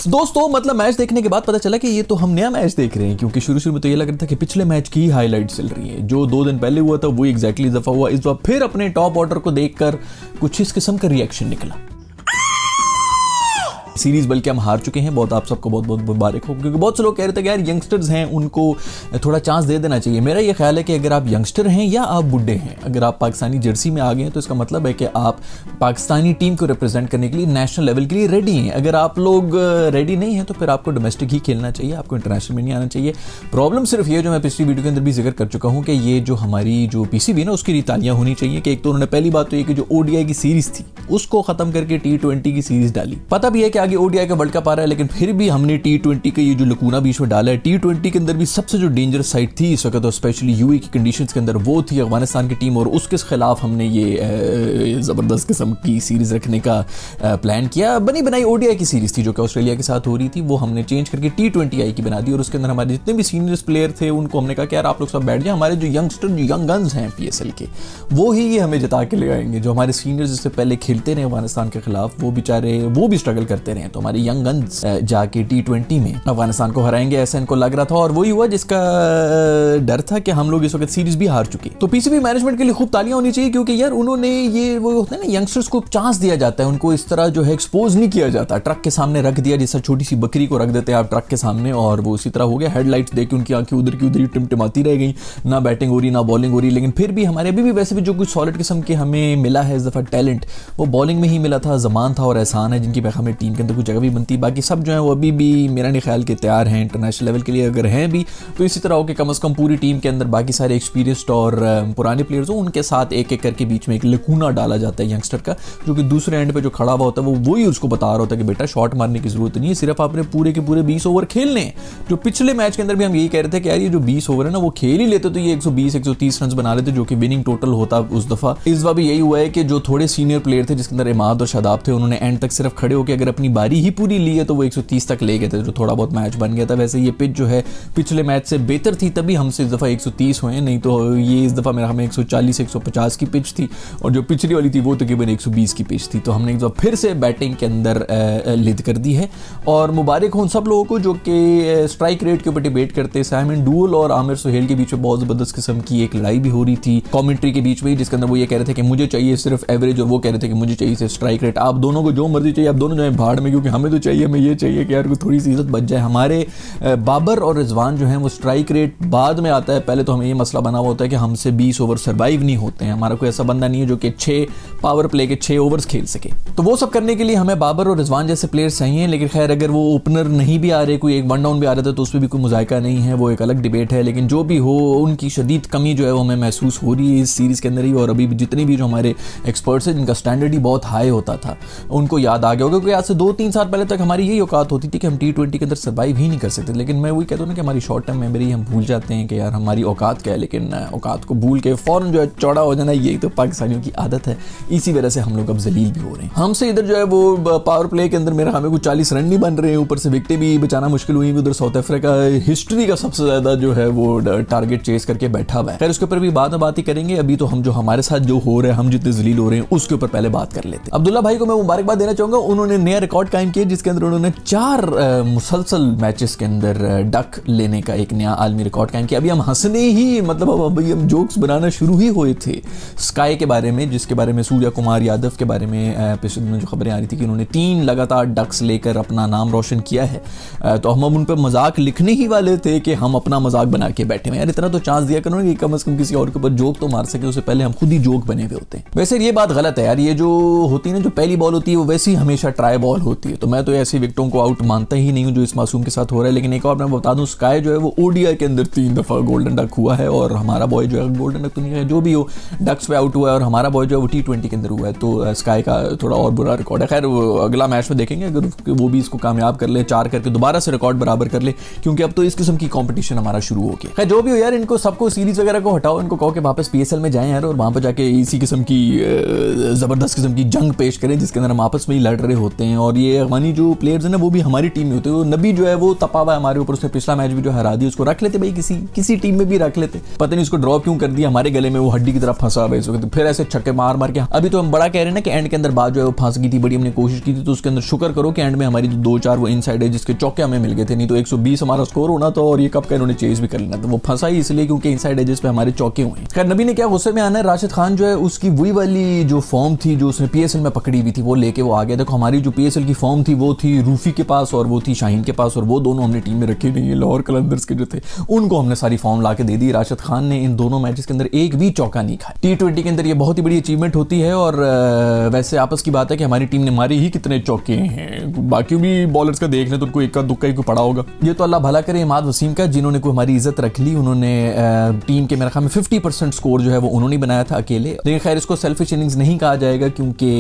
दोस्तों मतलब मैच देखने के बाद पता चला कि ये तो हम नया मैच देख रहे हैं, क्योंकि शुरू में तो ये लग रहा था कि पिछले मैच की हाईलाइट चल रही है। जो 2 दिन पहले हुआ था वो एग्जैक्टली दफा हुआ। इस बार फिर अपने टॉप ऑर्डर को देखकर कुछ इस किस्म का रिएक्शन निकला। सीरीज बल्कि हम हार चुके हैं। बहुत आप सबको बहुत बहुत मुबारक हो, क्योंकि बहुत से लोग कह रहे थे कि यार यंगस्टर्स हैं उनको थोड़ा चांस दे देना चाहिए। मेरा ये ख्याल है कि अगर आप यंगस्टर हैं या आप बुड्ढे हैं, अगर आप पाकिस्तानी जर्सी में आ गए हैं तो इसका मतलब है कि आप पाकिस्तानी टीम को रिप्रेजेंट करने के लिए नेशनल लेवल के लिए रेडी हैं। अगर आप लोग रेडी नहीं हैं तो फिर आपको डोमेस्टिक ही खेलना चाहिए, आपको इंटरनेशनल में नहीं आना चाहिए। प्रॉब्लम सिर्फ ये, जो मैं पिछली वीडियो के अंदर भी जिक्र कर चुका हूँ, कि ये जो हमारी जो पीसीबी ना उसकी रितालियाँ होनी चाहिए। कि एक तो उन्होंने पहली बात तो ये कि जो ओडीआई की सीरीज थी उसको खत्म करके T20 की सीरीज डाली। पता भी है कि आगे ओडीआई का वर्ल्ड कप आ रहा है, लेकिन फिर भी हमने T20 का ये जो लकूना बीच में डाला है। T20 के अंदर भी सबसे जो डेंजरस साइड थी इस वक्त, तो स्पेशली यूए की कंडीशंस के अंदर, वो थी अफगानिस्तान की टीम, और उसके खिलाफ हमने ये ज़बरदस्त किस्म की सीरीज रखने का प्लान किया। बनी बनाई ओडीआई की सीरीज थी जो कि ऑस्ट्रेलिया के साथ हो रही थी, वो हमने चेंज करके T20 की बना दी। और उसके अंदर हमारे जितने भी सीनियर्स प्लेयर थे उनको हमने कहा कि यार आप लोग सब बैठ जाए, हमारे जो यंगस्टर जो यंग गन्स हैं PSL के, वो ही ये हमें जिता के ले आएंगे। जो हमारे सीनियर्स जिससे पहले खेलते रहे अफगानिस्तान के खिलाफ, वो बेचारे वो भी स्ट्रगल करते रहे, तो हमारे यंग गन्स जाके T20 में अफगानिस्तान को हराएंगे, ऐसा इनको लग रहा था। और वही हुआ जिसका डर था कि हम लोग इस वक्त सीरीज भी हार चुके। तो पीसीबी मैनेजमेंट के लिए खूब तालियां होनी चाहिए, क्योंकि यार उन्होंने ये वो होता है ना, यंगस्टर्स को चांस दिया जाता है, उनको इस तरह जो है एक्सपोज नहीं किया जाता। ट्रक के सामने रख दिया, जैसा छोटी सी बकरी को रख देते हैं आप ट्रक के सामने, और वो उसी तरह हो गया। हेडलाइट्स देख के उनकी आंखें उधर की उधर ही टिमटिमाती रह गई, ना बैटिंग हो रही ना बॉलिंग हो रही। लेकिन फिर भी हमारे अभी भी वैसे भी जो कुछ सॉलिड किस्म के हमें मिला है इस दफा टैलेंट, वो बॉलिंग में ही मिला था। जमान था और एहसान है, जिनकी हमें टीम के अंदर कुछ जगह भी बनती। बाकी सब जो है वो अभी भी मेरा नहीं ख्याल के तैयार हैं इंटरनेशनल लेवल के लिए। अगर हैं भी तो इसी तरह हो कि कम से कम पूरी टीम के अंदर बाकी सारे एक्सपीरियंस्ड और पुराने प्लेयर्स हो, उनके साथ एक एक करके बीच में एक लकूना डाला जाता है यंगस्टर का, जो कि दूसरे एंड पे जो खड़ा हुआ होता है वो वही उसको बता रहा होता है कि बेटा शॉट मारने की जरूरत नहीं है, सिर्फ आपने पूरे के पूरे 20 ओवर खेलने हैं। जो पिछले मैच के अंदर भी हम यही कह रहे थे कि यार ये जो 20 ओवर है ना, वो खेल ही लेते तो ये 120-130 रन बना लेते, जो कि विनिंग टोटल होता उस दफा। इस बार भी यही हुआ है कि जो थोड़े सीनियर प्लेयर थे, जिसके अंदर इमाद और शादाब थे, उन्होंने एंड तक सिर्फ खड़े होकर अगर अपनी बारी ही पूरी ली है तो वो 130 तक ले गए थे, जो थोड़ा बहुत मैच बन गया था। वैसे ये पिच जो है पिछले मैच से बेहतर थी, तभी हमसे इस दफ़ा 130 हुए, नहीं तो ये इस दफ़ा मेरा हमें 140-150 की पिच थी, और जो पिछली वाली थी वो तकरीबन 120 की पिच थी। तो हमने एक दफ़ा फिर से बैटिंग के अंदर लिद कर दी है। और मुबारक हो उन सब लोगों को जो कि स्ट्राइक रेट के ऊपर डिबेट करते। साइमन डूल और आमिर सुहेल के बीच में बहुत ज़बरदस्त किस्म की एक लड़ाई भी हो रही थी कमेंट्री के बीच में, जिसके अंदर वो ये कह रहे थे कि मुझे चाहिए सिर्फ एवरेज, और वो कह रहे थे कि मुझे चाहिए सिर्फ स्ट्राइक रेट। आप दोनों को जो मर्जी चाहिए, आप दोनों जो है भाड़ में, क्योंकि हमें तो चाहिए, हमें ये चाहिए कि यार थोड़ी सी इज्जत बच जाए। हमारे बाबर और रिजवान जो हैं वो स्ट्राइक रेट बाद में आता है, पहले तो हमें ये मसला बना हुआ होता है कि हमसे 20 ओवर सर्वाइव नहीं होते हैं। हमारा कोई ऐसा बंदा नहीं है जो कि 6 पावर प्ले के 6 ओवर्स खेल सके। तो वो सब करने के लिए हमें बाबर और रिजवान जैसे प्लेयर्स चाहिए। लेकिन खैर अगर वो ओपनर नहीं भी आ रहे, कोई एक वन डाउन भी आ रहा था, तो उसमें भी कोई मुजायका नहीं है, वो एक अलग डिबेट है। लेकिन जो भी हो, उनकी शदीद कमी जो है वो हमें महसूस हो रही है इस सीरीज़ के अंदर ही। और अभी जितने भी जो हमारे एक्सपर्ट्स हैं जिनका स्टैंडर्ड ही बहुत हाई होता था, उनको याद आ गया होगा, क्योंकि आज से 2-3 साल पहले तक हमारी यही औकात होती थी कि हम T20 के अंदर सर्वाइव ही नहीं कर सकते। लेकिन मैं वही कहता हूँ ना कि हमारी शॉर्ट टर्म मेमोरी, हम भूल जाते हैं कि यार हमारी औकात क्या है, लेकिन औकात को भूल के फौरन जो है चौड़ा हो जाना, यही तो पाकिस्तानियों की आदत है। इसी वजह से हम लोग अब जलील भी हो रहे हैं। हमसे इधर जो है वो पावर प्ले के अंदर मेरा हमें कुछ 40 रन नहीं बन रहे हैं, ऊपर से विकेटें भी बचाना मुश्किल हुई। उधर साउथ अफ्रीका हिस्ट्री का सबसे ज्यादा जो है वो टारगेट चेस करके बैठा हुआ है। खैर उसके ऊपर भी बाद में बात ही करेंगे। अभी तो हम जो हमारे साथ जो हो रहा है, हम जितने जलील हो रहे हैं, उसके ऊपर पहले बात कर लेते हैं। अब्दुल्ला भाई को मैं मुबारकबाद देना चाहूंगा, उन्होंने नया रिकॉर्ड कायम किया, जिसके अंदर उन्होंने 4 मुसलसल मैचेस के अंदर डक लेने का एक नया आलमी रिकॉर्ड कायम किया। अभी हम हंसने ही, मतलब अभी हम जोक्स बनाना शुरू ही हुए थे स्काई के बारे में, जिसके बारे में सूर्या कुमार यादव के बारे में पिछले दिनों जो खबरें आ रही थी कि उन्होंने 3 लगातार डक्स लेकर अपना नाम रोशन किया है। तो हम उन पर मजाक लिखने ही वाले थे कि हम अपना मजाक बना के बैठे हैं। यार इतना तो चांस दिया करो कि कम से कम किसी और के ऊपर जोक तो मार सके, उससे पहले हम खुद ही जोक बने हुए होते हैं। वैसे ये बात गलत है यार, ये जो होती है ना, जो पहली बॉल होती है वो वैसी हमेशा ट्राई बॉल होती है। तो मैं तो ऐसी विकेटों को आउट मानता ही नहीं हूँ जो इस मासूम के साथ हो रहा है। लेकिन एक और मैं बता दूं, स्काई जो है वो ओडीआई के अंदर 3 दफा गोल्डन डक हुआ है, और हमारा बॉय जो है गोल्डन डक तो नहीं है, जो भी हो डक्स पे आउट हुआ है, और हमारा बॉय जो है वो T20 के अंदर हुआ है। तो स्काई का थोड़ा और बुरा रिकॉर्ड है। खैर अगला मैच में देखेंगे, अगर वो भी इसको कामयाब कर ले, 4 करके दोबारा से रिकॉर्ड बराबर कर ले, क्योंकि अब तो इस किस्म की कंपटीशन हमारा शुरू हो गया। खैर जो भी हो यार, इनको सबको सीरीज वगैरह को हटाओ, इनको कहो कि वापस PSL में जाएं यार, और वहां पर जाके इसी किस्म की जबरदस्त किस्म की जंग पेश करें, जिसके अंदर हम आपस में ही लड़ रहे होते हैं। और और ये अफगानी जो प्लेयर्स हैं ना वो भी हमारी टीम में होते हैं। नबी जो है वो तपा हुआ है हमारे ऊपर, उसने पिछला मैच भी जो हरा दिया, उसको रख लेते भाई, किसी टीम में भी रख लेते, पता नहीं उसको ड्रॉप क्यों कर दिया, हमारे गले में वो हड्डी की तरह फंसा हुआ है। फिर ऐसे छक्के मार मार के अभी तो हम बड़ा कह रहे हैं ना कि एंड के अंदर बात जो है वो फंस गई थी, बड़ी हमने कोशिश की थी, तो उसके अंदर शुक्र करो कि एंड में हमारी जो 2-4 वो इनसाइड है जिसके चौके हमें मिल गए थे, नहीं तो 120 हमारा स्कोर होना था और ये कप का इन्होंने चेज भी कर लेना था। वो फंसा ही इसलिए क्योंकि इनसाइड एजेस पे हमारे चौके हुए हैं। खैर नबी ने क्या गुस्से में आना है, राशिद खान जो है उसकी वही वाली जो फॉर्म थी जो उसने पीएसएल में पकड़ी हुई थी वो लेके वो आ गया। देखो हमारी जो पीएसएल की फॉर्म थी वो थी रूफी के पास और वो थी शाहीन के पास, और वो दोनों हमने टीम में रखी नहीं है। लाहौर कलंदर्स के जो थे उनको हमने सारी फॉर्म ला के दे दी। राशिद खान ने इन दोनों मैचेस के अंदर एक भी चौका नहीं खाया। T20 के अंदर ये बहुत ही बड़ी अचीवमेंट होती है, और वैसे आपस की बात है कि हमारी टीम ने मारे ही कितने चौके हैं, बाकी भी बॉलर्स का देख लें तो उनको इक्का दुक्का ही को पड़ा होगा। ये तो अल्लाह भला करे इमाद वसीम का, जिन्होंने कोई हमारी इज्जत रख ली। उन्होंने टीम के मेरे ख्याल में 50% स्कोर जो है वो उन्होंने बनाया था अकेले, लेकिन खैर इसको सेल्फिश इनिंग्स नहीं कहा जाएगा क्योंकि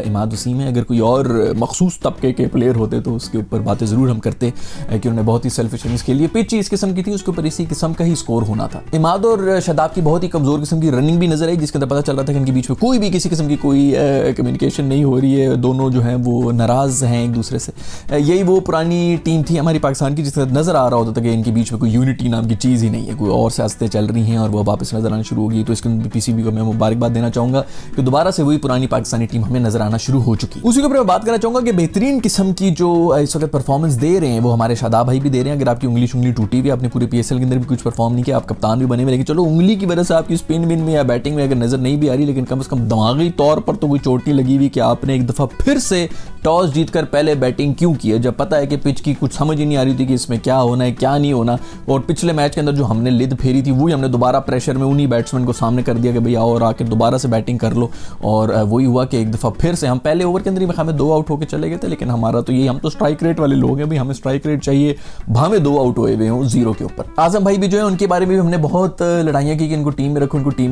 इमाद वसीम है। अगर कोई और मखसूस तबके के प्लेयर होते तो उसके ऊपर बातें जरूर हम करते कि उन्होंने बहुत ही सेल्फिश इनिंग्स के लिए पिच ही इस किस्म की थी, उसके ऊपर इसी किस्म का ही स्कोर होना था। इमाद और शादाब की बहुत ही कमजोर किस्म की रनिंग भी नजर आई, जिसके अंदर पता चल रहा था कि इनके बीच में कोई भी किसी किस्म की कोई कम्युनिकेशन नहीं हो रही है, दोनों जो हैं वो नाराज हैं एक दूसरे से। यही वो पुरानी टीम थी हमारी पाकिस्तान की जिसका नजर आ रहा होता था कि इनके बीच में कोई यूनिटी नाम की चीज़ ही नहीं है, कोई और सियासतें चल रही हैं और वो वापस नजर आना शुरू हो गई। तो इसके अंदर पीसीबी को मैं मुबारकबाद देना चाहूँगा कि दोबारा से वही पुरानी पाकिस्तानी टीम हमें नजर आना शुरू हो चुकी। उसी के ऊपर मैं बात करना चाहूँगा कि बेहतरीन किस्म की जो इस वक्त परफॉर्मेंस दे रहे हैं वो हमारे शादाब भाई भी दे रहे हैं। अगर आपकी उंगली टूटी हुई, आपने पूरे पीएसएल के अंदर भी कुछ परफॉर्म नहीं किया, आप कप्तान भी बने हुए, लेकिन चलो उंगली की वजह से आपकी स्पिन विन में या बैटिंग में अगर नजर नहीं भी आ रही, लेकिन कम से कम दिमागी तौर पर तो कोई चोट नहीं लगी हुई कि आपने एक दफा फिर से टॉस जीतकर पहले बैटिंग क्यों की है, जब पता है कि पिच की कुछ समझ ही नहीं आ रही थी कि इसमें क्या होना है क्या नहीं होना। और पिछले मैच के अंदर जो हमने लिद फेरी थी वही हमने दोबारा प्रेशर में उन्हीं बैट्समैन को सामने कर दिया कि भैया और आकर दोबारा से बैटिंग कर लो, और वही हुआ कि एक दफा फिर से हम पहले ओवर के अंदर ही हमें 2 आउट होकर चले गए थे, लेकिन हमारा तो ये, हम तो स्ट्राइक रेट वाले लोग हैं भाई, हमें स्ट्राइक रेट चाहिए, भावे 2 आउट हुए हुए हों 0 के ऊपर। आजम भाई भी जो है उनके बारे में भी हमने बहुत लड़ाइयाँ की कि इनको टीम में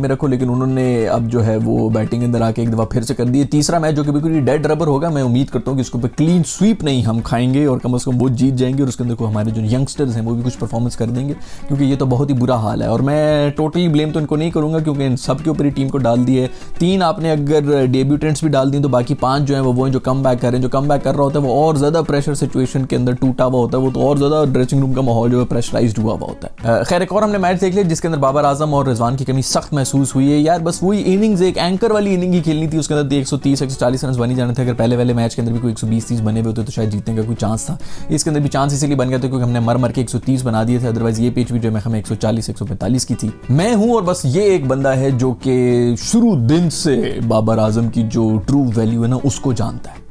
रखो, लेकिन उन्होंने अब जो है वो बैटिंग के अंदर आके एक दफा फिर से कर दिए। तीसरा मैच जो कि बिल्कुल डेड रबर होगा, मैं उम्मीद करता हूँ कि इसको क्लीन स्वीप नहीं हम खाएंगे और कम से कम वो जीत जाएंगे और उसके अंदर को हमारे जो यंगस्टर्स हैं वो भी कुछ परफॉर्मेंस कर देंगे, क्योंकि ये तो बहुत ही बुरा हाल है। और मैं टोटली ब्लेम तो इनको नहीं करूंगा क्योंकि इन सब के ऊपर ही टीम को डाल दिया है। 3 आपने अगर डेब्यूटेंट्स भी डाल दिए तो बाकी 5 जो है वो हैं जो कम बैक कर रहे हैं। जो कम बैक कर रहा होता है वो और ज्यादा प्रेशर सिचुएशन के अंदर टूटा हुआ होता है, वो तो और ज्यादा ड्रेसिंग रूम का माहौल जो है प्रेशराइज्ड हुआ होता है। खैर एक और हमने मैच देख लिया जिसके अंदर बाबर आजम और रिजवान की कमी सख्त महसूस हुई है यार। बस वही इनिंग्स एक एंकर वाली इनिंग ही खेलनी थी, उसके अंदर 130-140 रन बनी जाने थे। अगर पहले वाले मैच के अंदर भी कोई 120-30 बने हुए होते तो शायद जीतने का कोई चांस था। इसके अंदर भी चांस इसीलिए बन गया था क्योंकि हमने मर के 130 बना दिए थे, अदरवाइज ये पिच भी जो हमें 140-145 की थी। मैं हूं और बस ये एक बंदा है जो कि शुरू दिन से बाबर आजम की जो ट्रू वैल्यू है ना उसको जानता है।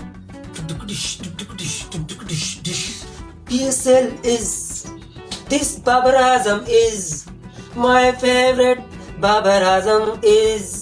PSL is this Babar Azam is my favorite. Babar Azam is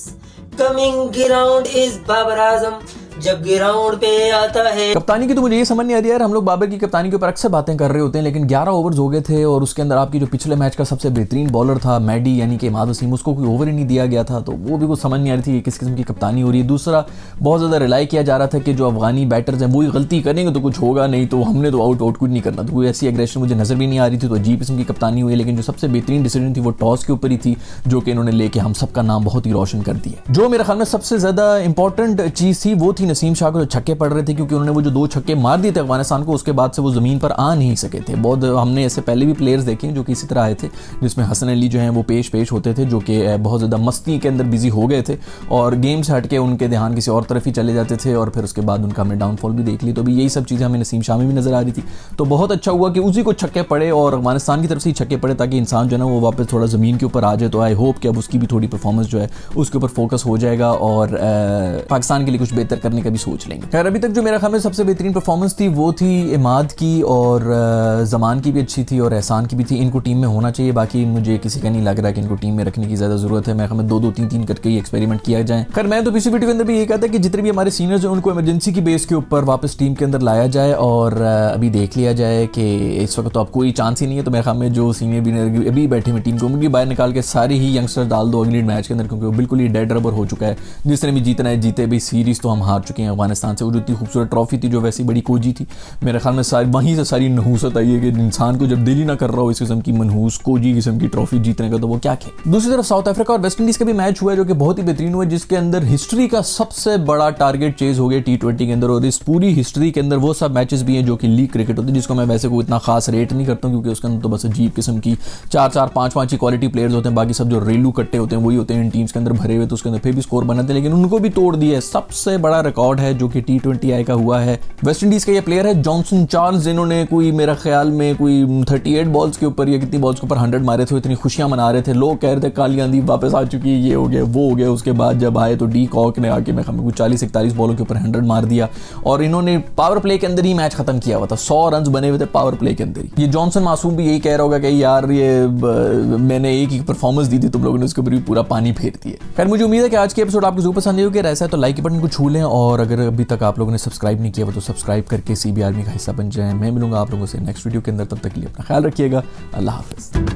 coming ground is Babar Azam जब ग्राउंड पे आता है। कप्तानी की तो मुझे ये समझ नहीं आ रही यार, हम लोग बाबर की कप्तानी के ऊपर अक्सर बातें कर रहे होते हैं, लेकिन 11 ओवर्स हो गए थे और उसके अंदर आपकी जो पिछले मैच का सबसे बेहतरीन बॉलर था मैडी यानी कि इमाद वसीम, उसको कोई ओवर ही नहीं दिया गया था, तो वो भी कुछ समझ नहीं आ रही थी कि किस किस्म की कप्तानी हो रही है। दूसरा बहुत ज़्यादा रिलाई किया जा रहा था कि जो अफगानी बैटर्स हैं वही गलती करेंगे तो कुछ होगा, नहीं तो हमने तो आउट कुछ नहीं करना, तो कोई ऐसी एग्रेशन मुझे नजर भी नहीं आ रही थी, तो अजीब किस्म की कप्तानी हुई। लेकिन जो सबसे बेहतरीन डिसीजन थी वो टॉस के ऊपर ही थी जो कि इन्होंने लेके हम सबका नाम बहुत ही रोशन कर दिया। जो मेरे ख्याल में सबसे ज़्यादा इंपॉर्टेंट चीज़ थी वो थी नसीम शाह को छक्के पड़ रहे थे, क्योंकि उन्होंने वो जो 2 छक्के मार दिए थे अफगानिस्तान को उसके बाद से वो जमीन पर आ नहीं सके थे। बहुत हमने ऐसे पहले भी प्लेयर्स देखे जो कि इसी तरह आए थे, जिसमें हसन अली जो हैं वो पेश होते थे जो कि बहुत ज़्यादा मस्ती के अंदर बिजी हो गए थे और गेम से हट के उनके ध्यान किसी और तरफ ही चले जाते थे और फिर उसके बाद उनका हमने डाउनफॉल भी देख ली। तो भी यही सब चीज़ें हमें नसीम शाह में भी नजर आ रही थी। तो बहुत अच्छा हुआ कि उसी को छक्के पड़े और अफगानिस्तान की तरफ से ही छक्के पड़े ताकि इंसान जो है ना वो वापस थोड़ा ज़मीन के ऊपर आ जाए। तो आई होप कि अब उसकी भी थोड़ी परफॉर्मेंस जो है उसके ऊपर फोकस हो जाएगा और पाकिस्तान के लिए कुछ बेहतर करने का भी सोच लेंगे। खैर अभी तक जो मेरा ख्याल में सबसे बेहतरीन परफॉर्मेंस थी वो थी इमाद की और जमान की भी अच्छी थी और एहसान की भी थी। इनको टीम में होना चाहिए, बाकी मुझे किसी का नहीं लग रहा कि इनको टीम में रखने की ज़्यादा ज़रूरत है। मैं हमें 2-2 3-3 करके ही एक्सपेरिमेंट किया जाए। खैर मैं तो पिछली वीडियो के अंदर भी ये कहता है कि जितने भी हमारे सीनियर्स हैं उनको इमरजेंसी की बेस के ऊपर वापस टीम के अंदर लाया जाए और अभी देख लिया जाए कि इस वक्त तो अब कोई चांस ही नहीं है। तो मेरे ख्याल में जो सीनियर भी अभी बैठे हुए टीम को उनकी बाहर निकाल के सारी ही यंगस्टर डाल दो अगले मैच के अंदर, क्योंकि वो बिल्कुल ही डेड रबर हो चुका है। जिसने भी जीतना है जीते, भी सीरीज तो हम हार चुके हैं अफगानिस्तान से। वो जो इतनी खूबसूरत ट्रॉफी थी जो वैसी बड़ी कोजी थी, मेरे ख्याल में सारी वहीं से सारी नहूसत आई है कि इंसान को जब दिल ही ना कर रहा हो इस किस्म की मनहूस कोजी किस्म की ट्रॉफी जीतने का, तो वो क्या खेले। दूसरी तरफ साउथ अफ्रीका और वेस्ट इंडीज का भी मैच हुआ है जो कि बहुत ही बेहतरीन हुआ, जिसके अंदर हिस्ट्री का सबसे बड़ा टारगेट चेज हो गया T20 के अंदर। और इस पूरी हिस्ट्री के अंदर वो सब मैचेस भी हैं जो कि लीग क्रिकेट होती है, जिसको मैं वैसे कोई इतना खास रेट नहीं करता हूँ, क्योंकि उसके अंदर तो बस अजीब किस्म की 4-4, 5-5 ही क्वालिटी प्लेयर्स होते हैं, बाकी सब जो रेलू कट्टे होते हैं वही होते हैं इन टीम्स के अंदर भरे हुए, तो उसके अंदर फिर भी स्कोर बनाते हैं, लेकिन उनको भी तोड़ दिया है। सबसे बड़ा रिकॉर्ड है जो कि T20I का हुआ है। वेस्ट इंडीज का ये प्लेयर है जॉनसन चार्ल्स, जिन्होंने कोई मेरा ख्याल में कोई 38 बॉल्स के ऊपर या कितनी बॉल्स के ऊपर 100 मारे थे। इतनी खुशियां मना रहे थे, लोग कह रहे थे काली आंधी वापस आ चुकी है, ये हो गया वो हो गया। उसके बाद जब आए तो डी कॉक ने आके मैं 40-41 बॉलों के ऊपर 100 मार दिया, और इन्होंने पावर प्ले के अंदर ही मैच खत्म किया हुआ था। 100 रन बने हुए थे पावर प्ले के अंदर ही। ये जॉनसन मासूम भी यही कह रहा होगा कि यार ये मैंने एक ही परफॉर्मेंस दी थी, तुम लोगों ने उसके ऊपर भी पूरा पानी फेर दिया। खैर मुझे उम्मीद है कि आज के एपिसोड आपको जरूर पसंद आएगा। ऐसा है तो लाइक के बटन को छू लें, और अगर अभी तक आप लोगों ने सब्सक्राइब नहीं किया वो तो सब्सक्राइब करके CB आर्मी का हिस्सा बन जाएं। मैं मिलूंगा आप लोगों से नेक्स्ट वीडियो के अंदर, तब तक के लिए अपना ख्याल रखिएगा। अल्लाह हाफिज़।